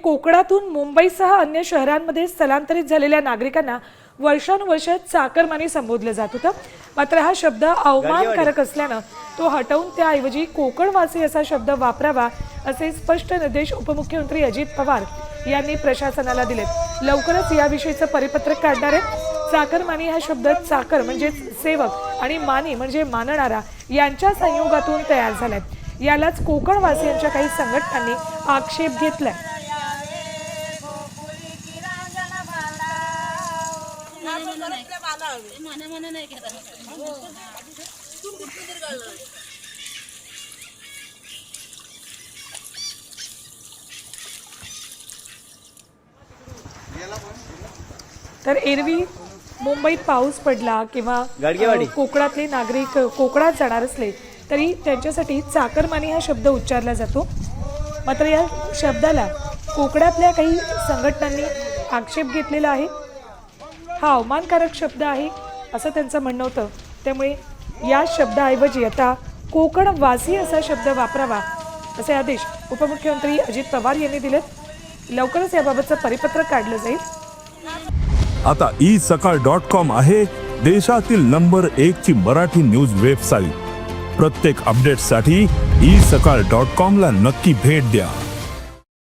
कोकणातून मुंबईसह अन्य शहरांमध्ये स्थलांतरित झालेल्या नागरिकांना वर्षानुवर्ष चाकरमानी संबोधलं जात होतं। मात्र हा शब्द अवमानकारक असल्यानं तो हटवून त्याऐवजी कोकणवासी असा शब्द वापरावा असे स्पष्ट निर्देश उपमुख्यमंत्री अजित पवार यांनी प्रशासनाला दिलेत। लवकरच याविषयीचं परिपत्रक काढणार आहे। चाकरमानी हा शब्द चाकर म्हणजे सेवक आणि मानी म्हणजे मानणारा यांच्या संयोगातून तयार झालाय। यालाच कोकणवासियांच्या काही संघटनांनी आक्षेप घेतलाय। तर एरवी मुंबईत पाऊस पडला किंवा कोकणातले नागरिक कोकणात जाणार असले तरी त्यांच्यासाठी चाकरमानी हा शब्द उच्चारला जातो। मात्र या शब्दाला कोकणातल्या काही संघटनांनी आक्षेप घेतलेला आहे। हा अवमानकारक शब्द आहे असं त्यांचं म्हणणं होतं। त्यामुळे या शब्दाऐवजी आता कोकणवासी असा शब्द वापरावा असे आदेश उपमुख्यमंत्री अजित पवार यांनी दिलेत। लवकरच याबाबतचं परिपत्रक काढलं जाईल। आता isakal.com आहे देशातील नंबर 1 ची मराठी न्यूज वेबसाईट। प्रत्येक अपडेटसाठी isakal.com ला नक्की भेट द्या।